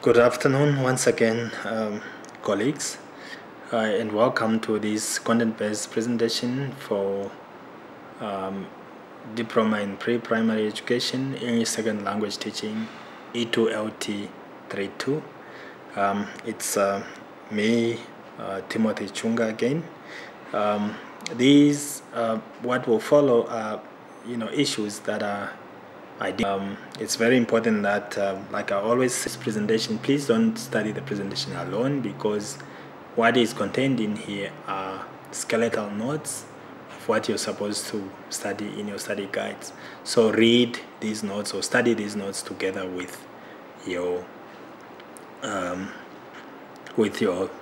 Good afternoon once again, colleagues, and welcome to this content-based presentation for Diploma in Pre-Primary Education, English Second Language Teaching, E2LT32. It's me, Timothy Chunga again. These, what will follow are, issues that are it's very important that, like I always say, this presentation, please don't study the presentation alone, because what is contained in here are skeletal notes of what you're supposed to study in your study guides. So read these notes or study these notes together with your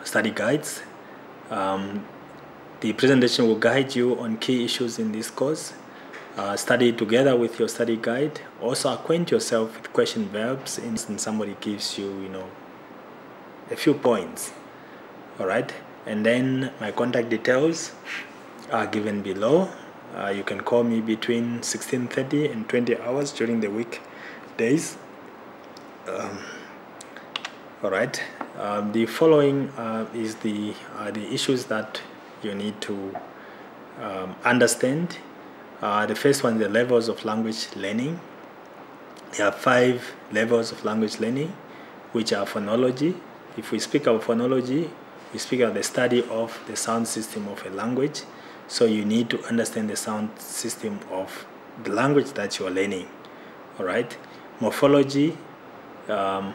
study guides. The presentation will guide you on key issues in this course. Study together with your study guide. Also acquaint yourself with question verbs in somebody gives you, a few points. All right, and then my contact details are given below. You can call me between 16:30 and 20 hours during the weekdays. All right, the following is the issues that you need to understand. The first one is the levels of language learning. There are 5 levels of language learning, which are phonology. If we speak of phonology, we speak of the study of the sound system of a language. So you need to understand the sound system of the language that you are learning. All right. Morphology, the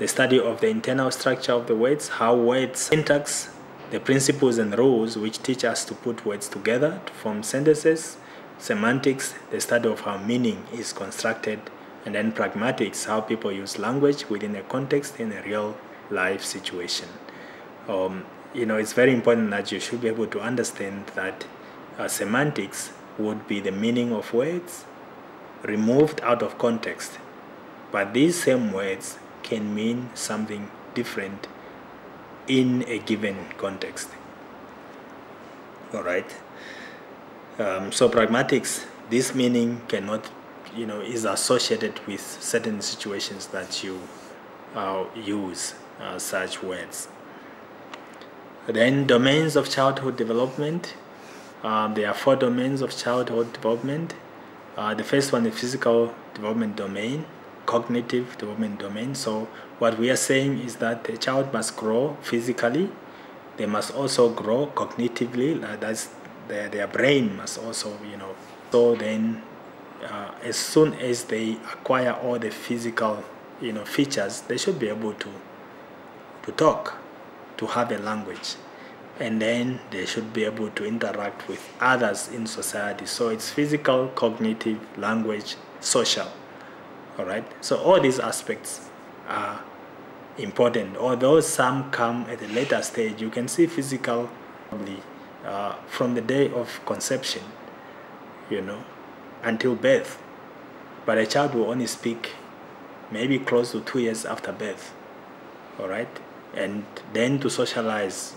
study of the internal structure of the words, how words, syntax, the principles and rules which teach us to put words together to form sentences. Semantics, the study of how meaning is constructed, and then pragmatics, how people use language within a context in a real life situation. It's very important that you should be able to understand that semantics would be the meaning of words removed out of context, but these same words can mean something different in a given context. All right. So pragmatics, this meaning cannot, is associated with certain situations that you use such words. Then domains of childhood development. There are 4 domains of childhood development. The first one is physical development domain, cognitive development domain. So what we are saying is that the child must grow physically. They must also grow cognitively. That's their brain must also, So then, as soon as they acquire all the physical, features, they should be able to talk, to have a language, and then they should be able to interact with others in society. So it's physical, cognitive, language, social. All right. So all these aspects are important. Although some come at a later stage, you can see physical probably from the day of conception, until birth. But a child will only speak maybe close to 2 years after birth. All right. And then to socialize,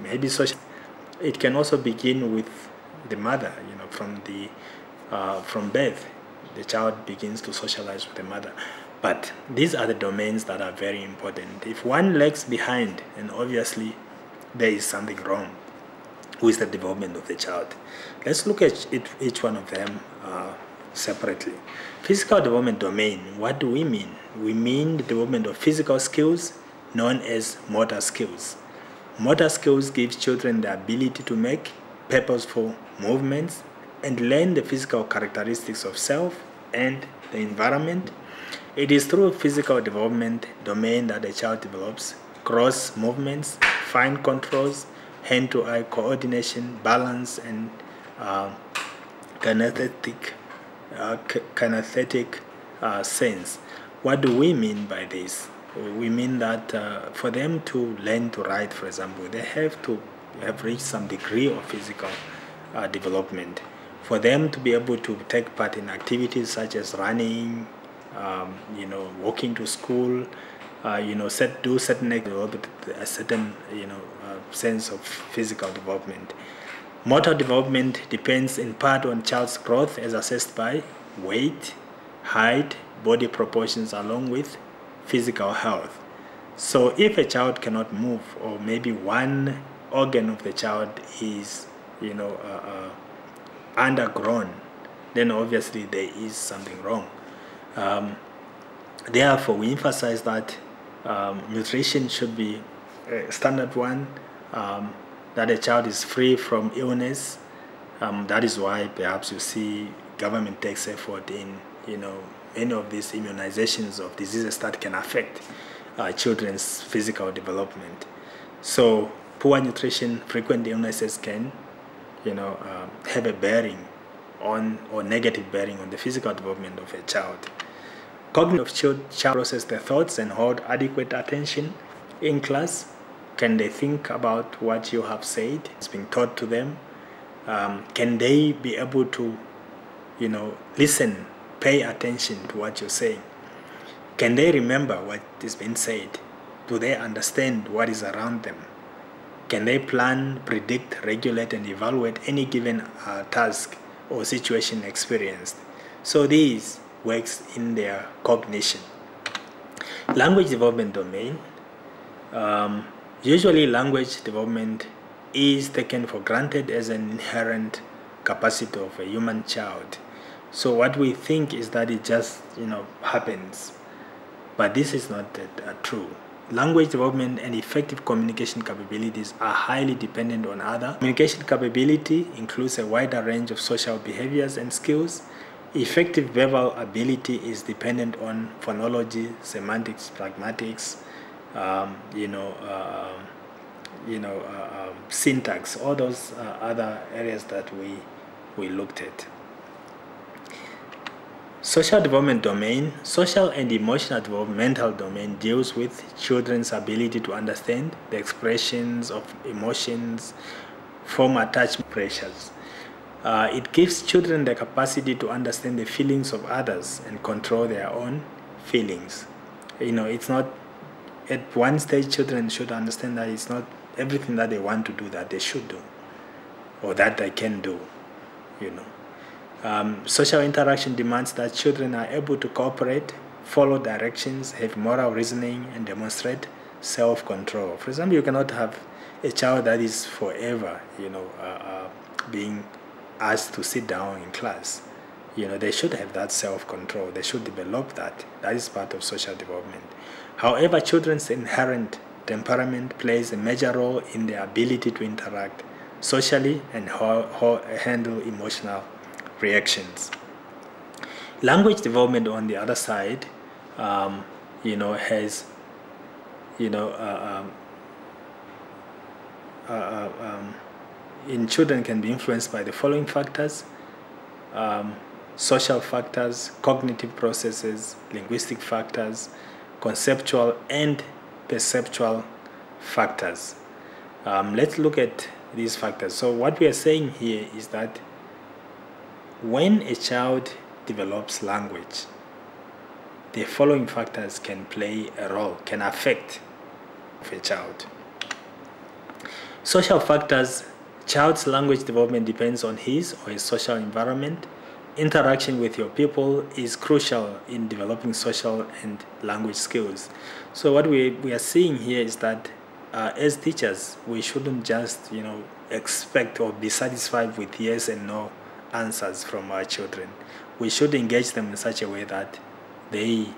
maybe social. It can also begin with the mother, from birth. The child begins to socialize with the mother. But these are the domains that are very important. If one lags behind, then obviously there is something wrong with the development of the child. Let's look at each one of them separately. Physical development domain, what do we mean? We mean the development of physical skills known as motor skills. Motor skills give children the ability to make purposeful movements and learn the physical characteristics of self and the environment. It is through physical development domain that a child develops gross movements, fine controls, hand-to-eye coordination, balance, and kinesthetic sense. What do we mean by this? We mean that for them to learn to write, for example, they have to have reached some degree of physical development. For them to be able to take part in activities such as running, walking to school, do certain a certain sense of physical development. Motor development depends in part on child's growth as assessed by weight, height, body proportions, along with physical health. So if a child cannot move, or maybe one organ of the child is, undergrown, then obviously there is something wrong. Therefore, we emphasize that nutrition should be a standard one, that a child is free from illness. That is why perhaps you see government takes effort in, many of these immunizations of diseases that can affect children's physical development. So poor nutrition, frequent illnesses can, have a bearing on, or negative bearing on, the physical development of a child. Cognitive child process their thoughts and hold adequate attention in class. Can they think about what you have said? It's being taught to them. Can they be able to, listen, pay attention to what you're saying? Can they remember what is being said? Do they understand what is around them? Can they plan, predict, regulate, and evaluate any given task or situation experienced? So these works in their cognition. Language development domain. Usually language development is taken for granted as an inherent capacity of a human child. So what we think is that it just, happens. But this is not true. Language development and effective communication capabilities are highly dependent on other. Communication capability includes a wider range of social behaviors and skills. Effective verbal ability is dependent on phonology, semantics, pragmatics, syntax, all those other areas that we looked at. Social development domain. Social and emotional developmental domain deals with children's ability to understand the expressions of emotions, form attachment pressures. It gives children the capacity to understand the feelings of others and control their own feelings. It's not, at one stage children should understand that it's not everything that they want to do that they should do, or that they can do, Social interaction demands that children are able to cooperate, follow directions, have moral reasoning, and demonstrate self-control. For example, you cannot have a child that is forever, being asked to sit down in class. They should have that self-control. They should develop that. That is part of social development. However, children's inherent temperament plays a major role in their ability to interact socially and handle emotional reactions. Language development, on the other side, has, in children can be influenced by the following factors: social factors, cognitive processes, linguistic factors, conceptual and perceptual factors. Let's look at these factors. So what we are saying here is that when a child develops language, the following factors can play a role, can affect a child. Social factors. Child's language development depends on his or his social environment. Interaction with your people is crucial in developing social and language skills. So what we are seeing here is that as teachers, we shouldn't just expect or be satisfied with yes and no answers from our children. We should engage them in such a way that they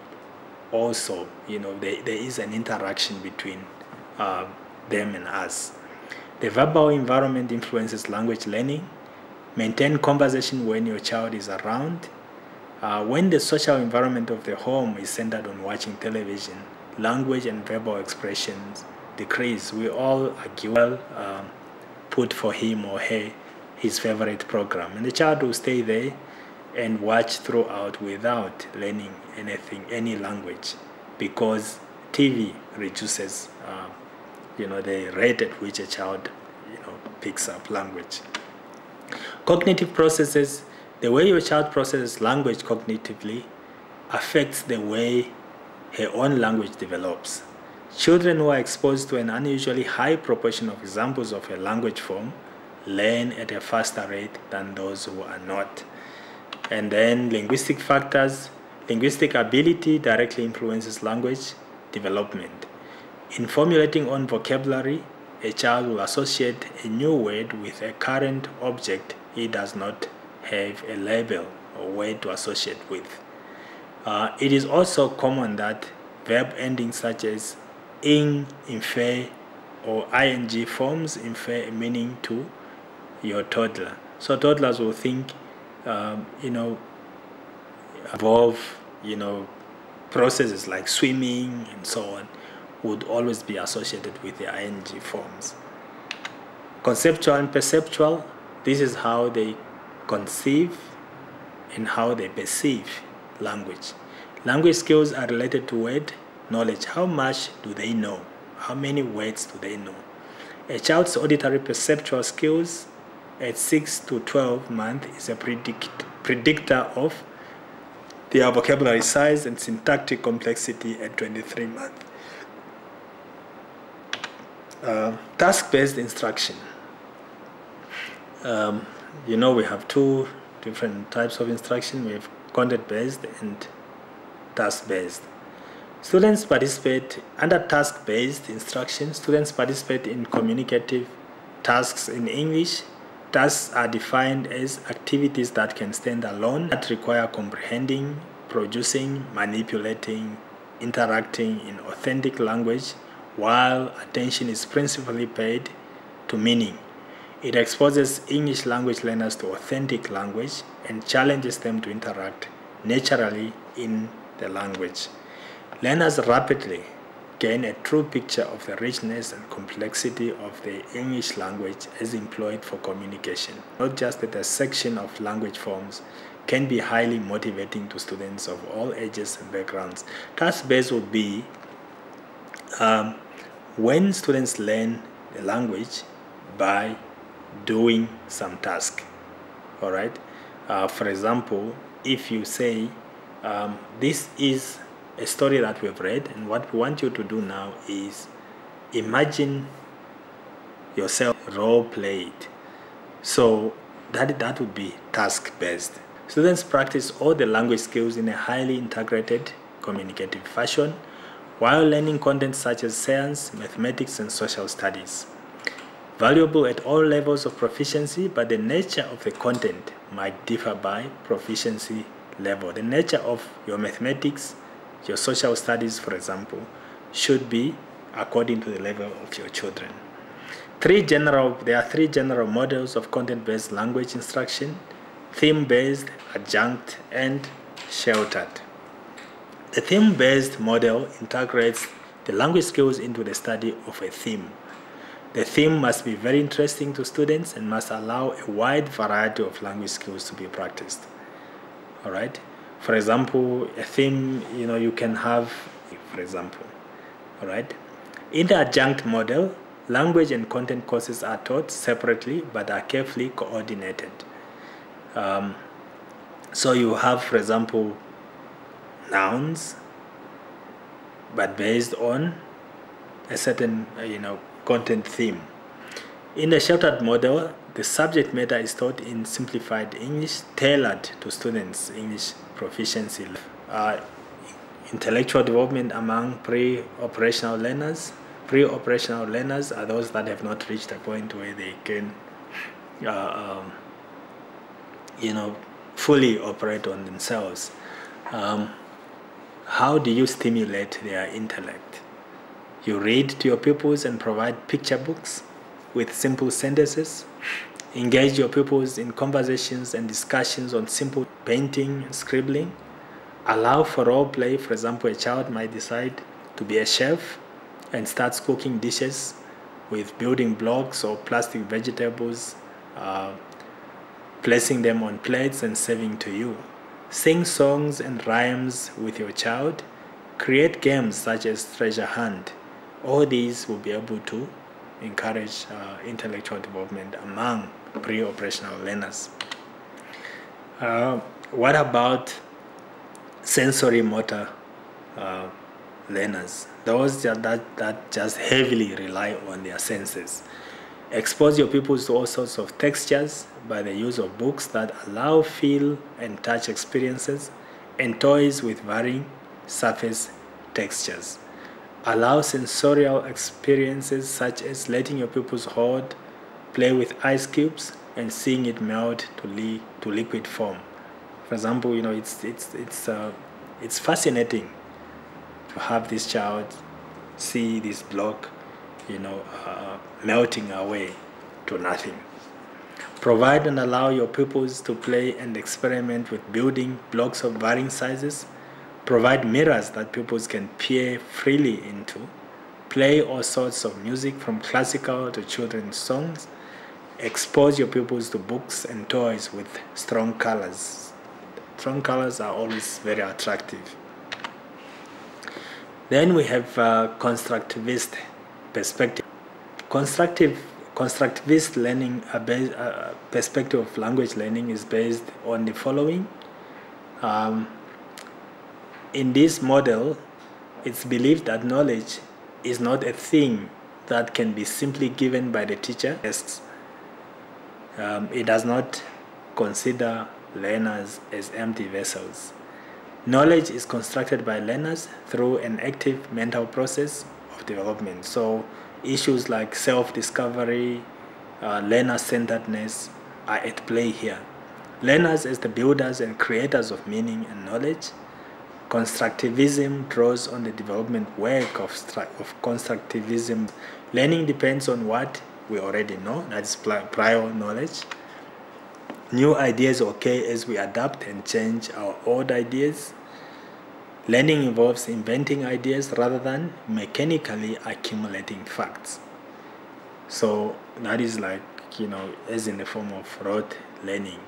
also, there is an interaction between them and us. The verbal environment influences language learning. Maintain conversation when your child is around. When the social environment of the home is centered on watching television, language and verbal expressions decrease. We all argue, put for him or her his favorite program, and the child will stay there and watch throughout without learning anything, any language, because TV reduces the rate at which a child picks up language. Cognitive processes. The way your child processes language cognitively affects the way her own language develops. Children who are exposed to an unusually high proportion of examples of a language form learn at a faster rate than those who are not. And then linguistic factors. Linguistic ability directly influences language development. In formulating on vocabulary, a child will associate a new word with a current object he does not have a label or word to associate with. It is also common that verb endings such as ing, infer, or ing forms infer a meaning to your toddler. So toddlers will think, involve, processes like swimming and so on would always be associated with the ing forms. Conceptual and perceptual, this is how they conceive and how they perceive language. Language skills are related to word knowledge. How much do they know? How many words do they know? A child's auditory perceptual skills at 6 to 12 months is a predictor of their vocabulary size and syntactic complexity at 23 months. Task-based instruction. We have two different types of instruction. We have content-based and task-based. Students participate under task-based instruction. Students participate in communicative tasks in English. Tasks are defined as activities that can stand alone, that require comprehending, producing, manipulating, interacting in authentic language, while attention is principally paid to meaning. It exposes English language learners to authentic language and challenges them to interact naturally in the language. Learners rapidly gain a true picture of the richness and complexity of the English language as employed for communication. Not just that a section of language forms can be highly motivating to students of all ages and backgrounds. Task-based would be when students learn the language by doing some task. All right. For example, if you say, this is a story that we've read, and what we want you to do now is imagine yourself role play it. So that would be task-based. Students practice all the language skills in a highly integrated communicative fashion while learning content such as science, mathematics, and social studies. Valuable at all levels of proficiency, but the nature of the content might differ by proficiency level. The nature of your mathematics, your social studies, for example, should be according to the level of your children. There are three general models of content-based language instruction: theme-based, adjunct, and sheltered. The theme-based model integrates the language skills into the study of a theme. The theme must be very interesting to students and must allow a wide variety of language skills to be practiced. All right. For example, a theme, you can have, for example, all right. In the adjunct model, language and content courses are taught separately but are carefully coordinated. So you have, for example, nouns, but based on a certain, content theme. In the sheltered model, the subject matter is taught in simplified English, tailored to students' English proficiency. Intellectual development among pre-operational learners. Pre-operational learners are those that have not reached a point where they can, fully operate on themselves. How do you stimulate their intellect? You read to your pupils and provide picture books with simple sentences. Engage your pupils in conversations and discussions on simple painting and scribbling. Allow for role play. For example, a child might decide to be a chef and starts cooking dishes with building blocks or plastic vegetables, placing them on plates and serving to you. Sing songs and rhymes with your child. Create games such as treasure hunt. All these will be able to encourage intellectual development among pre-operational learners. What about sensory motor learners? Those that just heavily rely on their senses. Expose your pupils to all sorts of textures by the use of books that allow feel and touch experiences and toys with varying surface textures. Allow sensorial experiences such as letting your pupils hold, play with ice cubes, and seeing it melt to liquid form. For example, it's fascinating to have this child see this block, melting away to nothing. Provide and allow your pupils to play and experiment with building blocks of varying sizes. Provide mirrors that pupils can peer freely into. Play all sorts of music from classical to children's songs. Expose your pupils to books and toys with strong colors. Strong colors are always very attractive. Then we have constructivist perspective. Constructivist learning, perspective of language learning is based on the following. In this model, it's believed that knowledge is not a thing that can be simply given by the teacher. It does not consider learners as empty vessels. Knowledge is constructed by learners through an active mental process of development. So issues like self-discovery, learner-centeredness are at play here. Learners as the builders and creators of meaning and knowledge. Constructivism draws on the development work of constructivism. Learning depends on what we already know, that's prior knowledge. New ideas occur as we adapt and change our old ideas. Learning involves inventing ideas rather than mechanically accumulating facts. So that is like, as in the form of rote learning.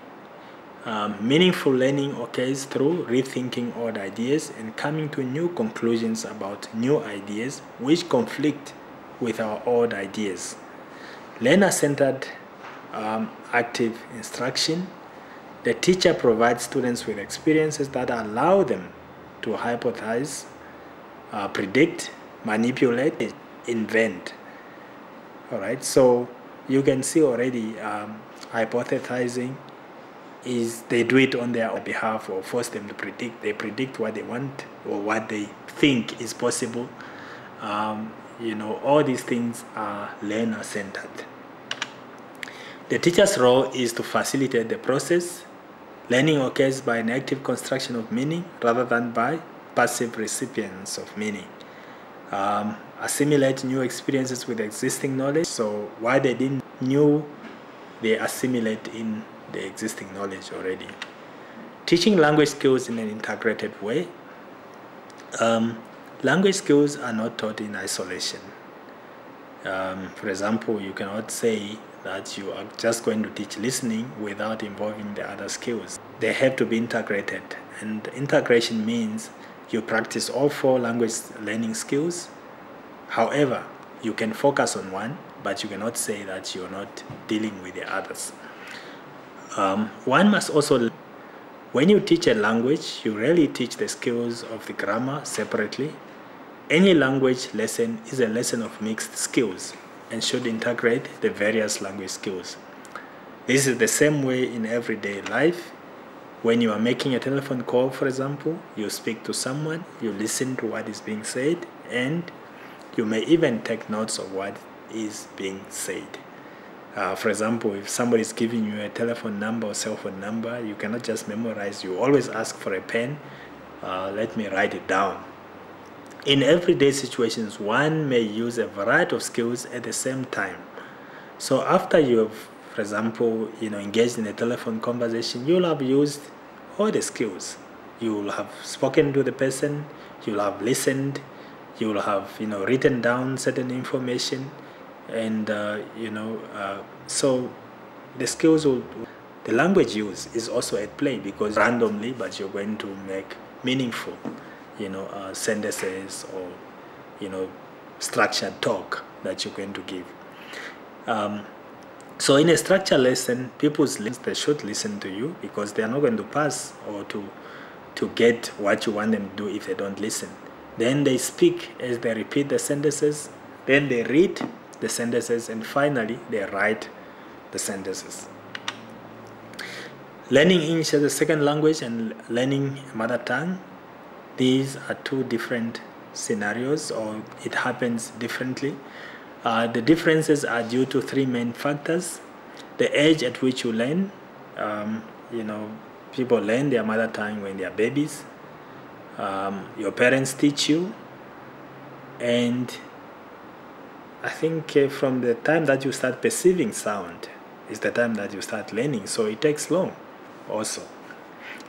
Meaningful learning occurs through rethinking old ideas and coming to new conclusions about new ideas which conflict with our old ideas. Learner-centered active instruction. The teacher provides students with experiences that allow them to hypothesize, predict, manipulate, invent. All right, so you can see already hypothesizing is they do it on their behalf or force them to predict. They predict what they want or what they think is possible. All these things are learner-centered. The teacher's role is to facilitate the process. Learning occurs by an active construction of meaning rather than by passive recipients of meaning. Assimilate new experiences with existing knowledge. So what they didn't know, they assimilate in the existing knowledge already. Teaching language skills in an integrated way. Language skills are not taught in isolation. For example, you cannot say that you are just going to teach listening without involving the other skills. They have to be integrated, and integration means you practice all 4 language learning skills. However, you can focus on one, but you cannot say that you're not dealing with the others. One must also, when you teach a language, you rarely teach the skills of the grammar separately. Any language lesson is a lesson of mixed skills and should integrate the various language skills. This is the same way in everyday life. When you are making a telephone call, for example, you speak to someone, you listen to what is being said, and you may even take notes of what is being said. For example, if somebody is giving you a telephone number or cell phone number, you cannot just memorize. You always ask for a pen. Let me write it down. In everyday situations, one may use a variety of skills at the same time. So after you have, for example, engaged in a telephone conversation, you'll have used all the skills. You'll have spoken to the person, you'll have listened, you'll have written down certain information, and so the skills the language use is also at play, because randomly, but you're going to make meaningful sentences or structured talk that you're going to give. So in a structured lesson, they should listen to you, because they are not going to pass or to get what you want them to do if they don't listen. Then they speak as they repeat the sentences, then they read the sentences, and finally they write the sentences. Learning English as a second language and learning mother tongue, these are 2 different scenarios, or it happens differently. The differences are due to three main factors: the age at which you learn. People learn their mother tongue when they are babies. Your parents teach you, and I think from the time that you start perceiving sound is the time that you start learning, so it takes long also.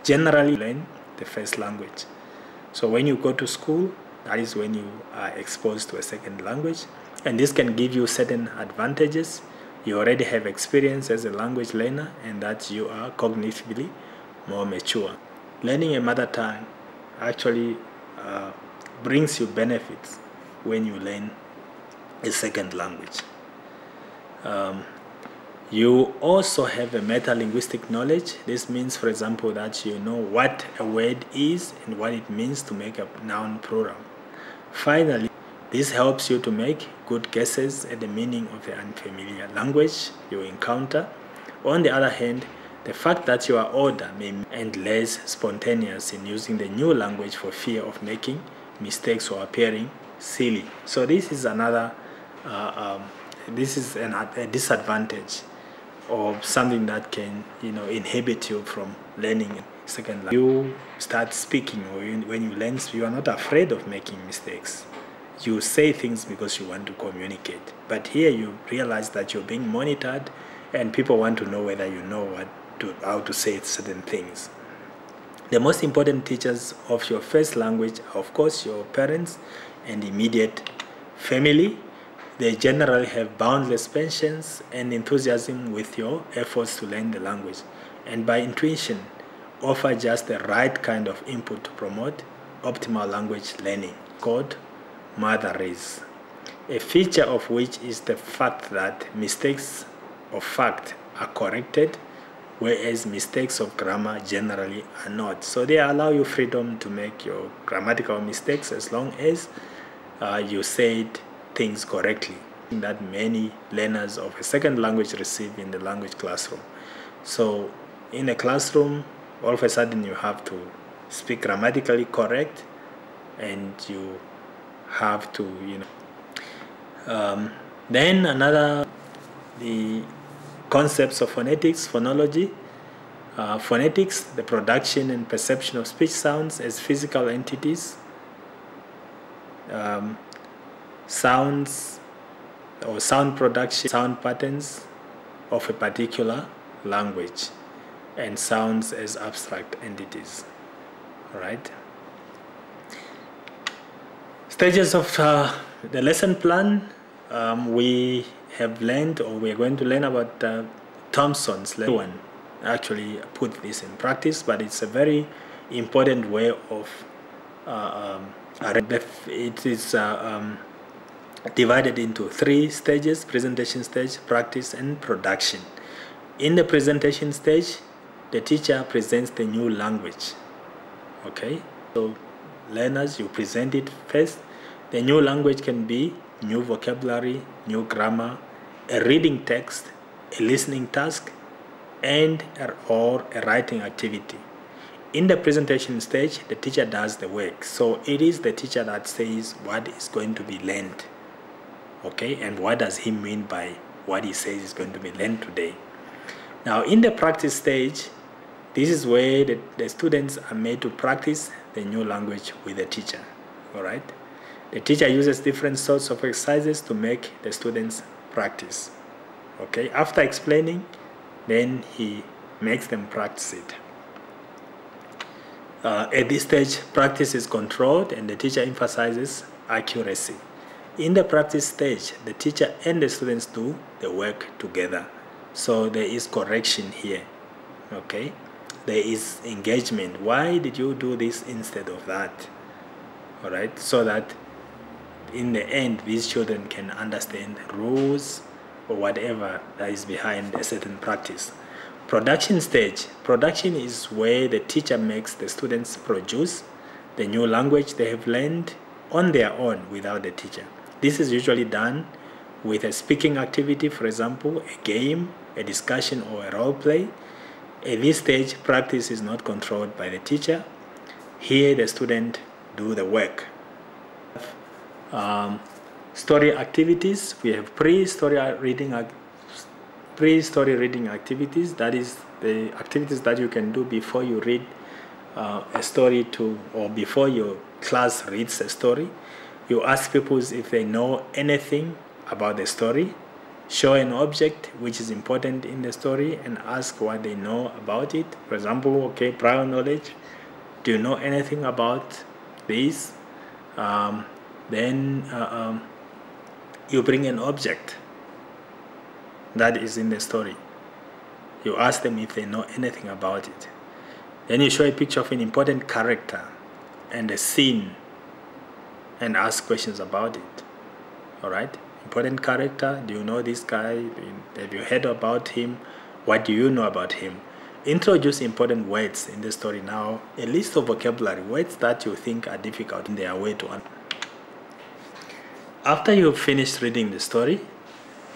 Generally, you learn the first language. So when you go to school, that is when you are exposed to a second language, and this can give you certain advantages. You already have experience as a language learner, and that you are cognitively more mature. Learning a mother tongue actually brings you benefits when you learn a second language. You also have a meta-linguistic knowledge. This means, for example, that you know what a word is and what it means to make a noun plural. Finally, this helps you to make good guesses at the meaning of the unfamiliar language you encounter. On the other hand, the fact that you are older and less spontaneous in using the new language for fear of making mistakes or appearing silly. So this is another, a disadvantage, or something that can, inhibit you from learning second language. You start speaking, or when you learn, you are not afraid of making mistakes. You say things because you want to communicate. But here you realize that you're being monitored, and people want to know whether you know how to say certain things. The most important teachers of your first language are, of course, your parents and immediate family. They generally have boundless patience and enthusiasm with your efforts to learn the language, and by intuition offer just the right kind of input to promote optimal language learning, called mother race. A feature of which is the fact that mistakes of fact are corrected, whereas mistakes of grammar generally are not. So they allow you freedom to make your grammatical mistakes as long as you said things correctly, that many learners of a second language receive in the language classroom. So in a classroom, all of a sudden you have to speak grammatically correct, and you have to, then the concepts of phonetics, phonology. Phonetics, the production and perception of speech sounds as physical entities. Sounds or sound production, sound patterns of a particular language, and sounds as abstract entities. All right. Stages of the lesson plan. We have learned, or we are going to learn about Thompson's lesson. Actually put this in practice, but it's a very important way of it is divided into three stages: presentation stage, practice, and production. In the presentation stage, the teacher presents the new language. Okay, so learners, you present it first. The new language can be new vocabulary, new grammar, a reading text, a listening task, or a writing activity. In the presentation stage, the teacher does the work. So it is the teacher that says what is going to be learned. Okay, and what does he mean by what he says is going to be learned today. Now in the practice stage, this is where the students are made to practice the new language with the teacher. All right. The teacher uses different sorts of exercises to make the students practice. Okay, after explaining, then he makes them practice it. At this stage, practice is controlled and the teacher emphasizes accuracy. In the practice stage, the teacher and the students do the work together. So there is correction here. Okay, there is engagement. Why did you do this instead of that? All right, so that in the end, these children can understand rules or whatever that is behind a certain practice. Production stage. Production is where the teacher makes the students produce the new language they have learned on their own without the teacher. This is usually done with a speaking activity, for example, a game, a discussion, or a role play. At this stage, practice is not controlled by the teacher. Here, the student do the work. Story activities. We have pre-story reading activities. That is the activities that you can do before you read a story or before your class reads a story. You ask people if they know anything about the story. Show an object which is important in the story and ask what they know about it. For example, okay, prior knowledge. Do you know anything about this? Then you bring an object that is in the story. You ask them if they know anything about it. Then you show a picture of an important character and a scene and ask questions about it. All right? Important character. Do you know this guy? Have you heard about him? What do you know about him? Introduce important words in the story now. A list of vocabulary, words that you think are difficult in their way to understand. After you've finished reading the story,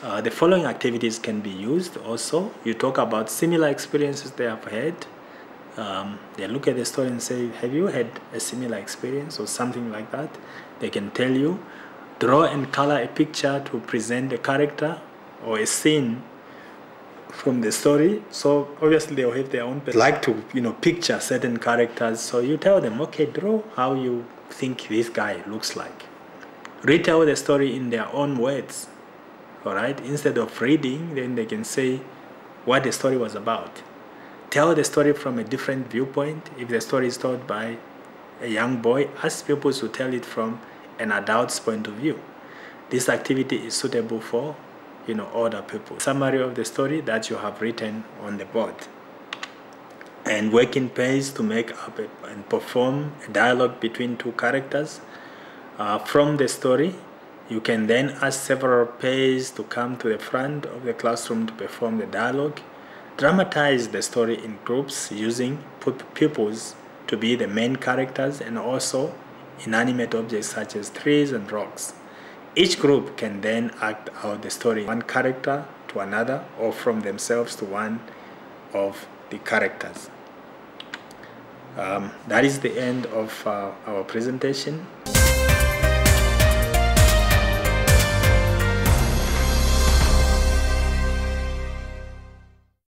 the following activities can be used also. You talk about similar experiences they have had. They look at the story and say, have you had a similar experience or something like that? They can tell you. Draw and color a picture to present a character or a scene from the story. So obviously they'll have their own, like to picture certain characters. So you tell them, okay, draw how you think this guy looks like. Retell the story in their own words. All right, instead of reading, then they can say what the story was about. Tell the story from a different viewpoint. If the story is told by a young boy, ask people to tell it from an adult's point of view. This activity is suitable for older people. Summary of the story that you have written on the board. And work in pairs to make up and perform a dialogue between two characters. From the story, you can then ask several pairs to come to the front of the classroom to perform the dialogue. Dramatize the story in groups using pupils to be the main characters and also inanimate objects such as trees and rocks. Each group can then act out the story, one character to another or from themselves to one of the characters. That is the end of our presentation.